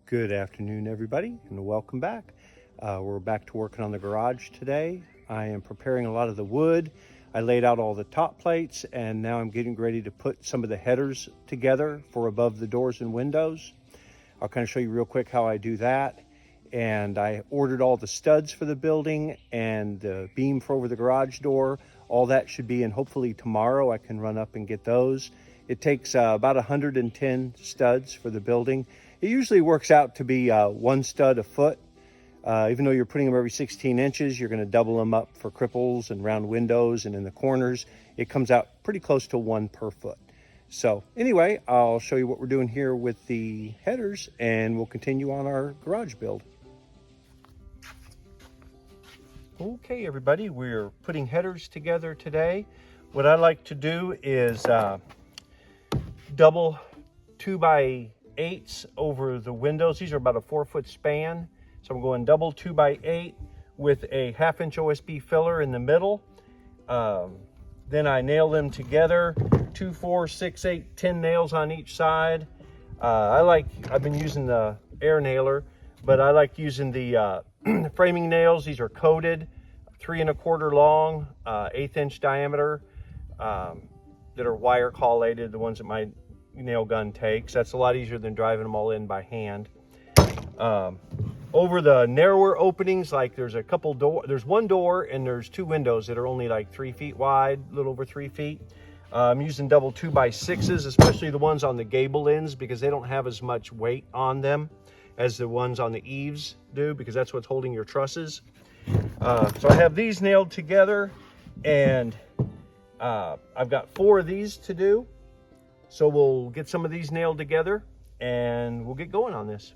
Good afternoon, everybody, and welcome back. We're back to working on the garage today. I am preparing a lot of the wood. I laid out all the top plates, and now I'm getting ready to put some of the headers together for above the doors and windows. I'll kind of show you real quick how I do that. And I ordered all the studs for the building and the beam for over the garage door. All that should be in hopefully tomorrow. I can run up and get those. It takes about 110 studs for the building. It usually works out to be one stud a foot. Even though you're putting them every 16 inches, you're going to double them up for cripples and round windows and in the corners. It comes out pretty close to one per foot. So anyway, I'll show you what we're doing here with the headers, and we'll continue on our garage build. Okay, everybody, we're putting headers together today. What I like to do is double 2x8s over the windows. These are about a 4-foot span. So I'm going double 2x8 with a 1/2 inch OSB filler in the middle. Then I nail them together, 2, 4, 6, 8, 10 nails on each side. I've been using the air nailer, but I like using the framing nails. These are coated, 3 1/4 long, 1/8 inch diameter, that are wire collated, the ones that my nail gun takes. That's a lot easier than driving them all in by hand. Over the narrower openings, like there's one door and there's 2 windows that are only like 3 feet wide, a little over 3 feet. I'm using double 2x6s, especially the ones on the gable ends, because they don't have as much weight on them as the ones on the eaves do, because that's what's holding your trusses. So I have these nailed together, and I've got 4 of these to do. So we'll get some of these nailed together and we'll get going on this.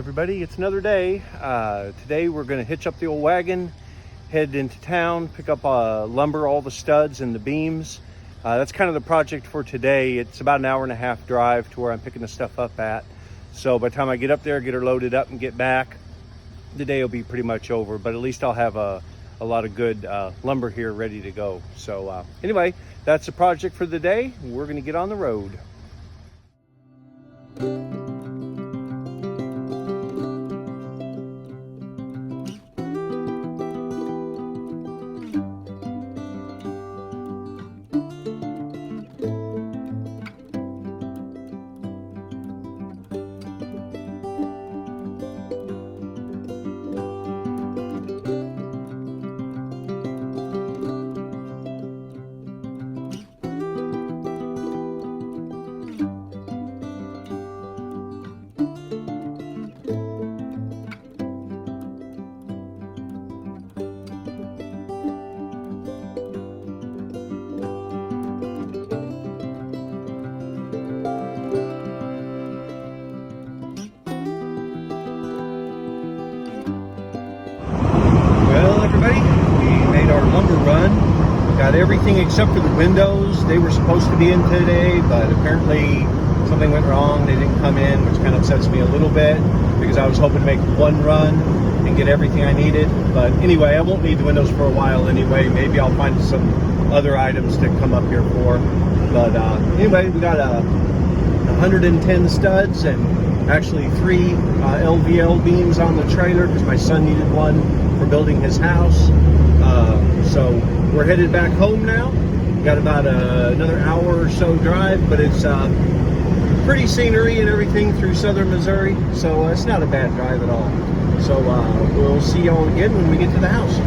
Everybody, it's another day. Today we're going to hitch up the old wagon, head into town, pick up lumber, all the studs and the beams. That's kind of the project for today. It's about an hour and a half drive to where I'm picking the stuff up at. So by the time I get up there, get her loaded up and get back, the day will be pretty much over, but at least I'll have a lot of good lumber here ready to go. So anyway, that's the project for the day. We're going to get on the road. Well, everybody, we made our lumber run. Got everything except for the windows. They were supposed to be in today, but apparently something went wrong. They didn't come in, which kind of upsets me a little bit because I was hoping to make one run and get everything I needed. But anyway, I won't need the windows for a while anyway. Maybe I'll find some other items to come up here for. But anyway, we got 110 studs and actually 3 LVL beams on the trailer because my son needed one for building his house. So we're headed back home now. Got about another hour or so drive, but it's pretty scenery and everything through southern Missouri, so it's not a bad drive at all. So we'll see y'all again when we get to the house.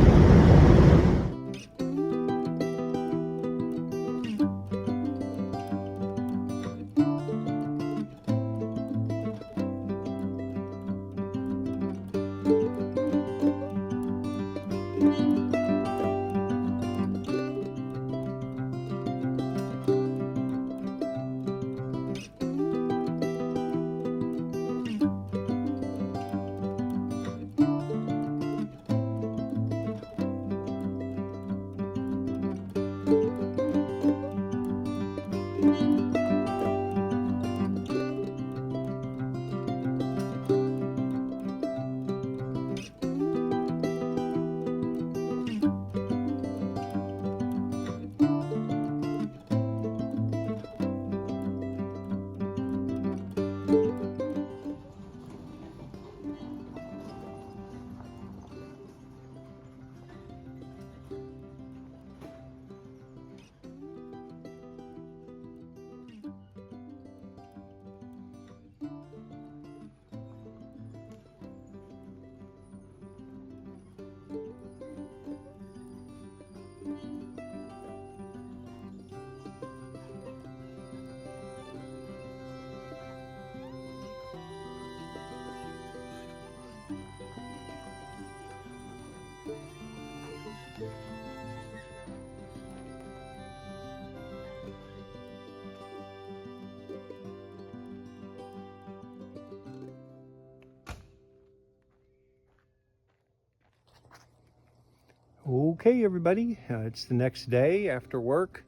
Okay, everybody, it's the next day after work.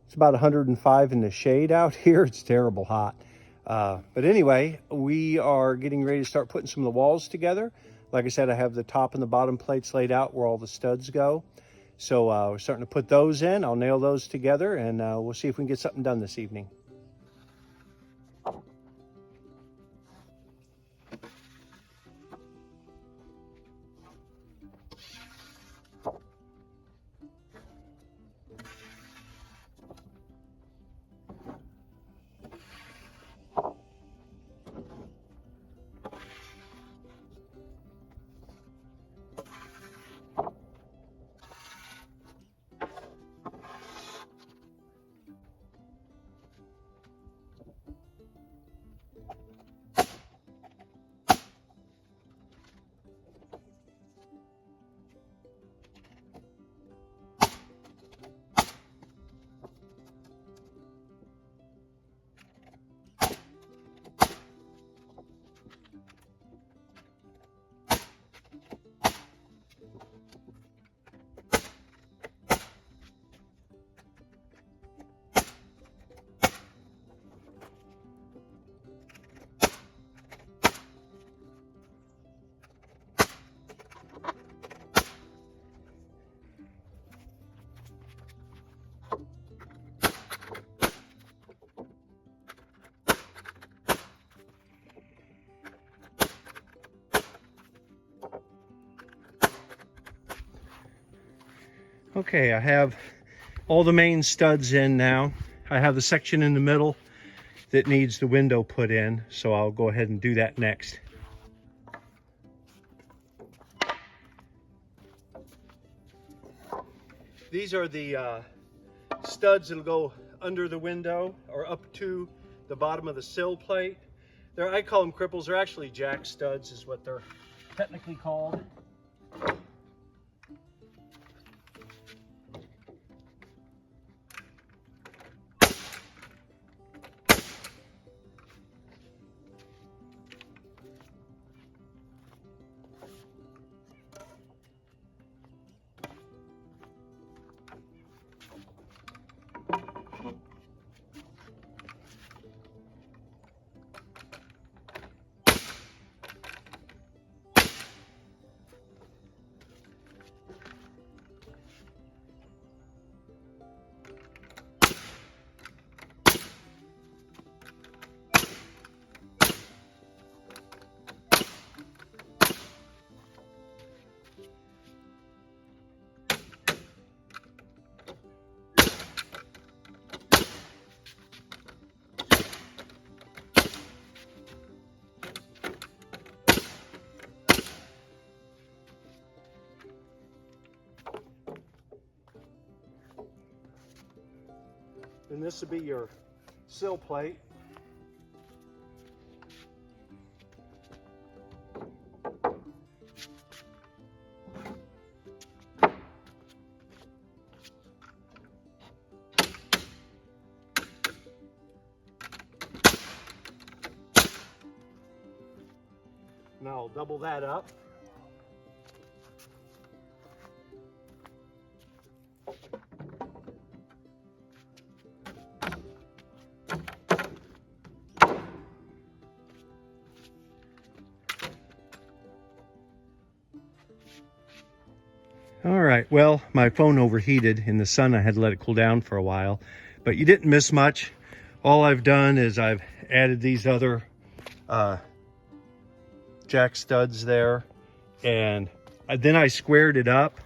It's about 105 in the shade out here. It's terrible hot. But anyway, we are getting ready to start putting some of the walls together. Like I said, I have the top and the bottom plates laid out where all the studs go. So we're starting to put those in. I'll nail those together and we'll see if we can get something done this evening. Okay, I have all the main studs in now. I have the section in the middle that needs the window put in, so I'll go ahead and do that next. These are the studs that'll go under the window or up to the bottom of the sill plate. I call them cripples. They're actually jack studs is what they're technically called. And this will be your sill plate. Now I'll double that up. All right, well, my phone overheated in the sun. I had to let it cool down for a while, but you didn't miss much. All I've done is I've added these other jack studs there, and then I squared it up.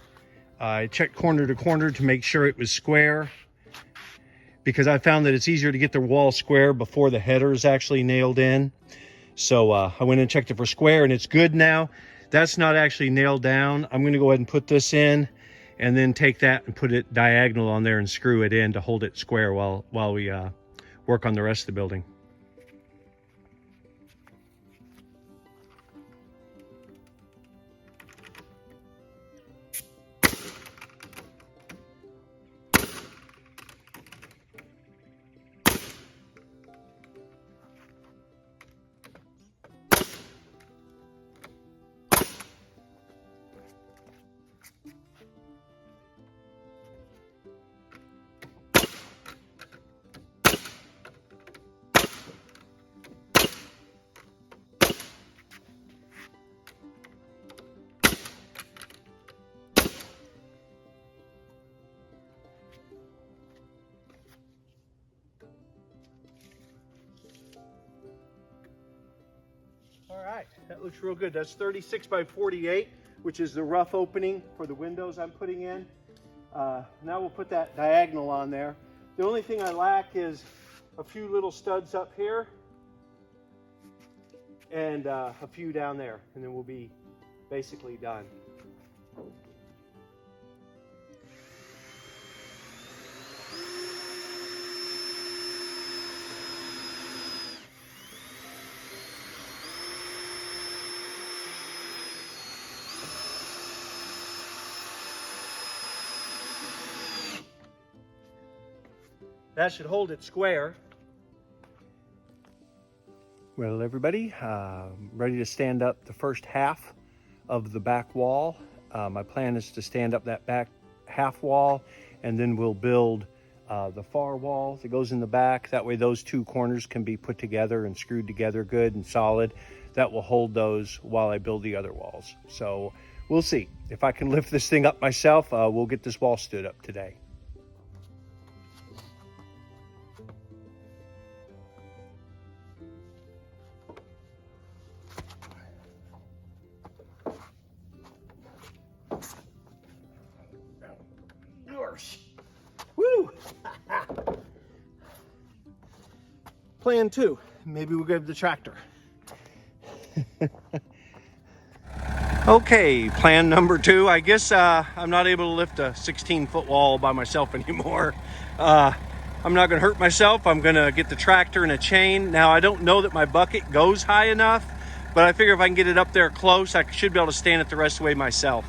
I checked corner to corner to make sure it was square, because I found that it's easier to get the wall square before the header is actually nailed in. So I went and checked it for square, and it's good now. That's not actually nailed down. I'm gonna go ahead and put this in and then take that and put it diagonal on there and screw it in to hold it square while we work on the rest of the building. All right, that looks real good. That's 36 by 48, which is the rough opening for the windows I'm putting in. Now we'll put that diagonal on there. The only thing I lack is a few little studs up here and a few down there, and then we'll be basically done. That should hold it square. Well, everybody, ready to stand up the first half of the back wall. My plan is to stand up that back half wall, and then we'll build the far wall that goes in the back. That way those two corners can be put together and screwed together good and solid. That will hold those while I build the other walls. So we'll see. If I can lift this thing up myself, we'll get this wall stood up today. gosh. Woo! Plan 2, maybe we'll grab the tractor. Okay, plan number 2. I guess I'm not able to lift a 16-foot wall by myself anymore. I'm not gonna hurt myself. I'm gonna get the tractor and a chain. Now, I don't know that my bucket goes high enough, but I figure if I can get it up there close, I should be able to stand it the rest of the way myself.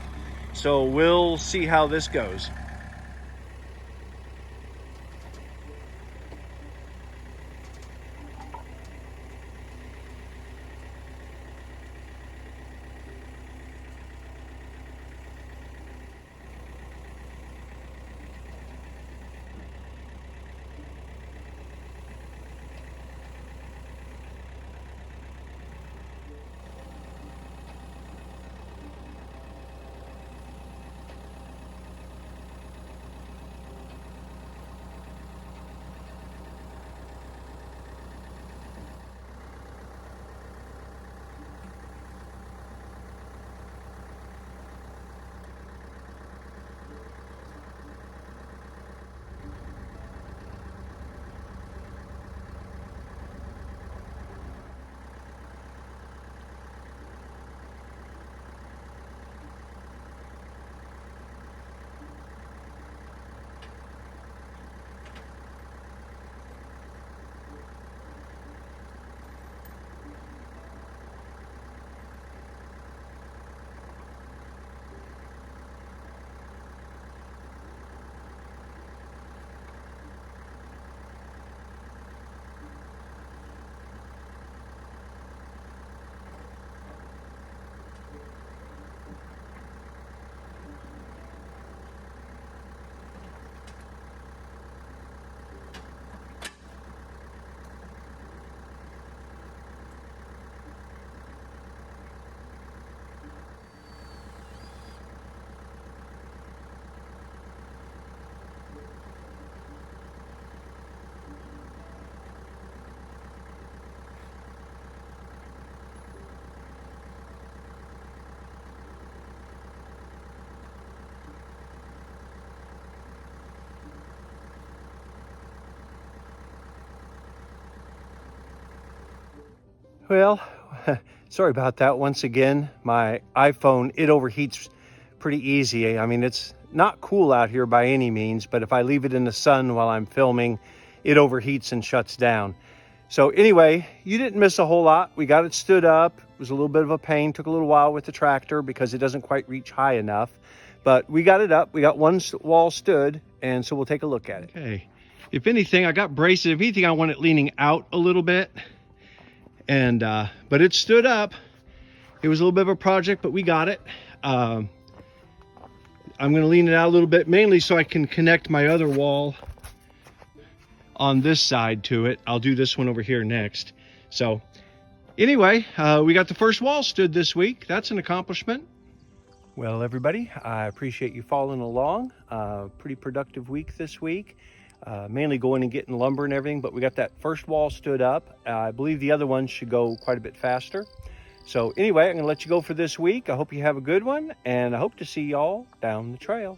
So we'll see how this goes. Well, sorry about that. Once again, my iPhone, it overheats pretty easy. I mean, it's not cool out here by any means, but if I leave it in the sun while I'm filming, it overheats and shuts down. So anyway, you didn't miss a whole lot. We got it stood up. It was a little bit of a pain. Took a little while with the tractor because it doesn't quite reach high enough. But we got it up. We got one wall stood, and so we'll take a look at it. Okay. If anything, I got braces. If anything, I want it leaning out a little bit. And but it stood up. It was a little bit of a project, but we got it. I'm going to lean it out a little bit, mainly so I can connect my other wall on this side to it. I'll do this one over here next. So anyway, we got the first wall stood this week. That's an accomplishment. Well, everybody, I appreciate you following along. Pretty productive week this week. Mainly going and getting lumber and everything, but we got that first wall stood up. I believe the other ones should go quite a bit faster. So anyway, I'm going to let you go for this week. I hope you have a good one, and I hope to see y'all down the trail.